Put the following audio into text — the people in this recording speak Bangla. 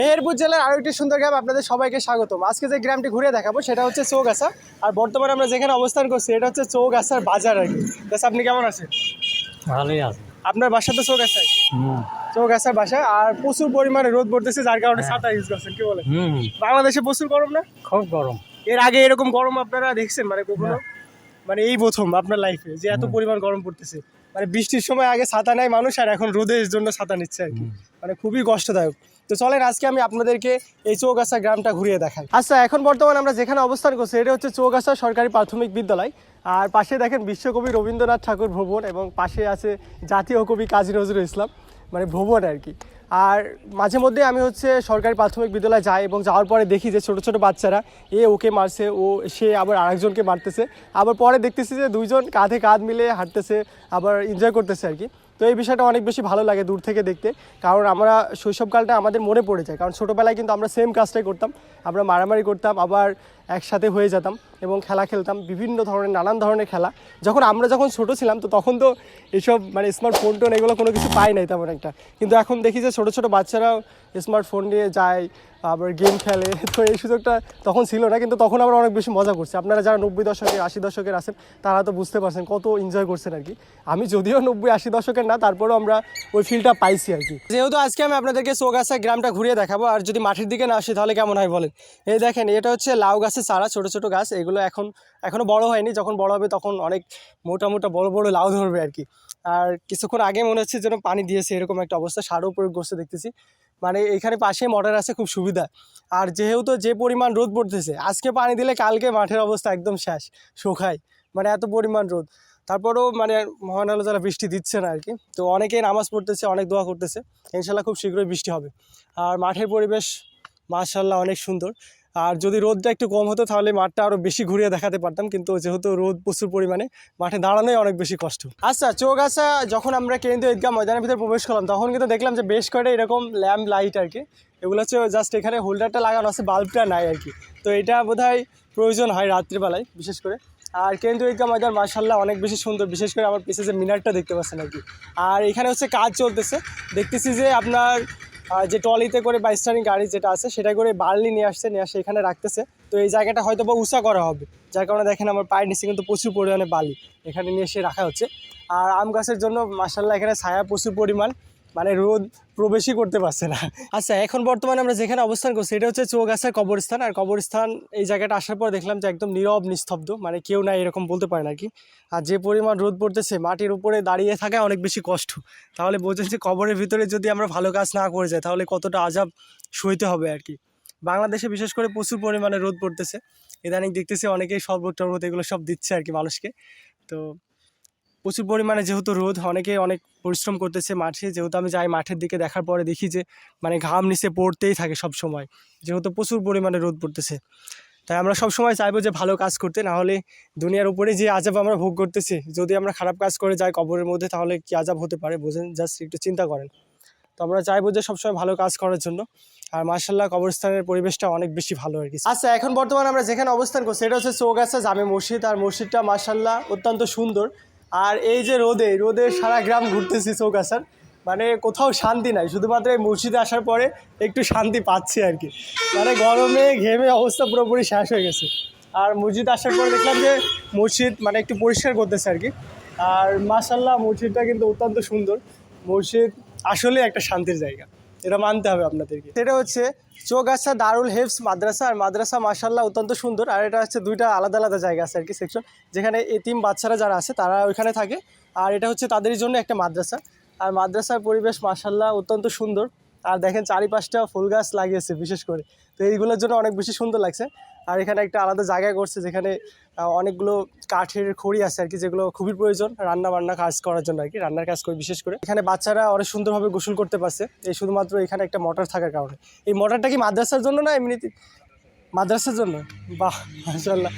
মেহেরপুর জেলার আরো একটি সুন্দর গ্রাম, আপনাদের সবাইকে স্বাগতম। আজকে যে গ্রামটি ঘুরে দেখাবো সেটা হচ্ছে চৌগাছা। আর বর্তমানে আমরা যেখানে অবস্থান করছি এটা হচ্ছে চৌগাছার বাজার আর কি। আপনি কেমন আছেন? ভালোই আছে। আপনার বাসা তো চৌগাছায়? চৌগাছার বাসা। আর প্রচুর পরিমাণে রোদ পড়তেছে, যার কারণে ছাতা ইউজ করছেন। কি বলেন? বাংলাদেশে প্রচুর গরম না? খুব গরম। এর আগে এরকম গরম আপনারা দেখছেন মানে কখনো? মানে এই প্রথম আপনার লাইফে যে এত পরিমাণ গরম পড়তেছে। মানে বৃষ্টির সময় আগে ছাতা নেয় মানুষ, আর এখন রোদের জন্য ছাতা নিচ্ছে আর কি। মানে খুবই কষ্টদায়ক। তো চলেন আজকে আমি আপনাদেরকে এই চৌগাছা গ্রামটা ঘুরিয়ে দেখাই। আচ্ছা, এখন বর্তমানে আমরা যেখানে অবস্থান করছি এটা হচ্ছে চৌগাছা সরকারি প্রাথমিক বিদ্যালয়। আর পাশে দেখেন বিশ্বকবি রবীন্দ্রনাথ ঠাকুর ভবন, এবং পাশে আছে জাতীয় কবি কাজী নজরুল ইসলাম মানে ভবন আর কি। আর মাঝে মধ্যে আমি হচ্ছে সরকারি প্রাথমিক বিদ্যালয়ে যাই, এবং যাওয়ার পরে দেখি যে ছোটো ছোটো বাচ্চারা ওকে মারছে, সে আবার আরেকজনকে মারতেছে, আবার পরে দেখতেছি যে দুইজন কাঁধে কাঁধ মিলে হাঁটতেছে, আবার এনজয় করতেছে আর কি। তো এই বিষয়টা অনেক বেশি ভালো লাগে দূর থেকে দেখতে, কারণ আমরা শৈশবকালটা আমাদের মনে পড়ে যায়। কারণ ছোটোবেলায় কিন্তু আমরা সেম কাজটাই করতাম, আমরা মারামারি করতাম, আবার একসাথে হয়ে যেতাম এবং খেলা খেলতাম, বিভিন্ন ধরনের নানান ধরনের খেলা। আমরা যখন ছোটো ছিলাম তো তখন তো এইসব মানে স্মার্টফোন টোন এগুলো কোনো কিছু পাই নাই তেমন একটা, কিন্তু এখন দেখি যে ছোটো ছোটো বাচ্চারাও স্মার্টফোন নিয়ে যায়, আবার গেম খেলে। তো এই সুযোগটা তখন ছিল না, কিন্তু তখন আমরা অনেক বেশি মজা করছি। আপনারা যারা 90 দশকের 80 দশকের আছেন তারা তো বুঝতে পারছেন কত এনজয় করছেন আর কি। আমি যদিও 90-80 দশকের না, তারপরেও আমরা ওই ফিলটা পাইছি আর কি। যেহেতু আজকে আমি আপনাদেরকে চৌগাছা গ্রামটা ঘুরিয়ে দেখাবো, আর যদি মাঠের দিকে না আসি তাহলে কেমন হয় বলেন? এই দেখেন, এটা হচ্ছে লাউ গাছের চারা, ছোটো ছোটো গাছ। এগুলো এখনও বড় হয়নি, যখন বড় হবে তখন অনেক মোটা মোটা বড় বড় লাউ ধরবে আর কি। আর কিছুক্ষণ আগে মনে হচ্ছে যেন পানি দিয়েছে, এরকম একটা অবস্থা, সারও প্রয়োগ করছে দেখতেছি। মানে এখানে পাশে মোটর আছে, খুব সুবিধা। আর যেহেতু যে পরিমাণ রোদ পড়তেছে, আজকে পানি দিলে কালকে মাঠের অবস্থা একদম শেষ, শুকায়, মানে এত পরিমাণ রোদ। তারপরেও মানে মহান আল্লাহ যারা বৃষ্টি দিচ্ছে না আর কি। তো অনেকেই নামাজ পড়তেছে, অনেক দোয়া করতেছে, ইনশাল্লাহ খুব শীঘ্রই বৃষ্টি হবে। আর মাঠের পরিবেশ মাশাআল্লাহ অনেক সুন্দর। আর যদি রোদটা একটু কম হতো তাহলে মাঠটা আরও বেশি ঘুরিয়ে দেখাতে পারতাম, কিন্তু যেহেতু রোদ প্রচুর পরিমাণে, মাঠে দাঁড়ানোই অনেক বেশি কষ্ট। আচ্ছা, চৌগাছা যখন আমরা কেন্দ্রীয় ঈদগাহ ময়দানের ভিতরে প্রবেশ করলাম তখন কিন্তু দেখলাম যে বেশ কয়টা এরকম ল্যাম্প লাইট আর কি। এগুলো হচ্ছে জাস্ট এখানে হোল্ডারটা লাগানো আছে, বাল্বটা নাই আর কি। তো এটা বোধহয় প্রয়োজন হয় রাত্রিবেলায় বিশেষ করে। আর কেন্দ্রীয় ঈদগাহ ময়দান মাশাআল্লাহ অনেক বেশি সুন্দর, বিশেষ করে আমার পিছে যে মিনারটা দেখতে পাচ্ছেন আর কি। আর এখানে হচ্ছে কাজ চলতেছে, দেখতেছি যে আপনার যে ট্রলিতে করে বা স্টারিং গাড়ি যেটা আছে সেটা করে বার্লি নিয়ে আসে এখানে রাখতেছে। তো এই জায়গাটা হয়তো বা উঁচা করা হবে, যার কারণে দেখেন আমার পায়ের নিচে কিন্তু প্রচুর পরিমাণে বালি এখানে নিয়ে এসে রাখা হচ্ছে। আর আম গাছের জন্য মাশাআল্লাহ এখানে ছায়া প্রচুর পরিমাণ, মানে রোদ প্রবেশই করতে পারছে না। আচ্ছা, এখন বর্তমানে আমরা যেখানে অবস্থান করছি এটা হচ্ছে চৌগাছার কবরস্থান। আর কবরস্থান এই জায়গাটা আসার পর দেখলাম যে একদম নীরব নিস্তব্ধ, মানে কেউ নাই এরকম বলতে পারেন আর কি। আর যে পরিমাণ রোদ পড়তেছে, মাটির উপরে দাঁড়িয়ে থাকা অনেক বেশি কষ্ট। তাহলে বোঝেন যে কবরের ভিতরে যদি আমরা ভালো কাজ না করে যাই তাহলে কতটা আযাব সইতে হবে আর কি। বাংলাদেশে বিশেষ করে প্রচুর পরিমাণে রোদ পড়তেছে, ইদানিং দেখতেছি অনেকেই শরবত টরবত এগুলো সব দিচ্ছে আর কি মানুষকে। তো প্রচুর পরিমাণে যেহেতু রোদ, অনেকে অনেক পরিশ্রম করতেছে মাঠে। যেহেতু আমি যাই মাঠের দিকে, দেখার পরে দেখি যে মানে ঘাম নিচে পড়তেই থাকে সব সময়, যেহেতু প্রচুর পরিমাণে রোদ পড়তেছে। তাই আমরা সব সময় চাইবো যে ভালো কাজ করতে, না হলে দুনিয়ার উপরে যে আযাব আমরা ভোগ করতেছি, যদি আমরা খারাপ কাজ করে যাই কবরের মধ্যে তাহলে কি আযাব হতে পারে বোঝেন, জাস্ট একটু চিন্তা করেন। তো আমরা চাইবো যে সবসময় ভালো কাজ করার জন্য। আর মাশাআল্লাহ কবরস্থানের পরিবেশটা অনেক বেশি ভালো আর কি। আচ্ছা, এখন বর্তমানে আমরা যেখানে অবস্থান করছি এটা হচ্ছে চৌগাছা জামে মসজিদ। আর মসজিদটা মাশাআল্লাহ অত্যন্ত সুন্দর। আর এই যে রোদে সারা গ্রাম ঘুরতেছি চৌগাছার, মানে কোথাও শান্তি নাই, শুধুমাত্র এই মসজিদে আসার পরে একটু শান্তি পাচ্ছি আর কি। মানে গরমে ঘেমে অবস্থা পুরোপুরি শেষ হয়ে গেছে। আর মসজিদ আসার পরে দেখলাম যে মসজিদ মানে একটু পরিষ্কার করতেছে আর কি। আর মাশাআল্লাহ মসজিদটা কিন্তু অত্যন্ত সুন্দর। মসজিদ আসলে একটা শান্তির জায়গা, এটা মানতে হবে আপনাদেরকে। সেটা হচ্ছে চৌগাছা দারুল হেফজ মাদ্রাসা। আর মাদ্রাসা মাশাআল্লাহ অত্যন্ত সুন্দর। আর এটা হচ্ছে দুইটা আলাদা আলাদা জায়গা আছে আর কি, সেকশন, যেখানে এতিম বাচ্চারা যারা আছে তারা ওইখানে থাকে। আর এটা হচ্ছে তাদেরই জন্য একটা মাদ্রাসা। আর মাদ্রাসার পরিবেশ মাশাআল্লাহ অত্যন্ত সুন্দর। আর দেখেন চারিপাশটা ফুল গাছ লাগিয়েছে বিশেষ করে, তো এইগুলোর জন্য অনেক বেশি সুন্দর লাগছে। আর এখানে একটা আলাদা জায়গা করছে যেখানে অনেকগুলো কাঠের খড়ি আছে আর কি, যেগুলো খুবই প্রয়োজন রান্না বান্না কাজ করার জন্য আর কি, রান্নার কাজ করে বিশেষ করে। এখানে বাচ্চারা অনেক সুন্দরভাবে গোসল করতে পারছে এই শুধুমাত্র এখানে একটা মোটর থাকার কারণে। এই মোটরটা কি মাদ্রাসার জন্য না এমনিতে? মাদ্রাসার জন্য। বাহ মাশাআল্লাহ।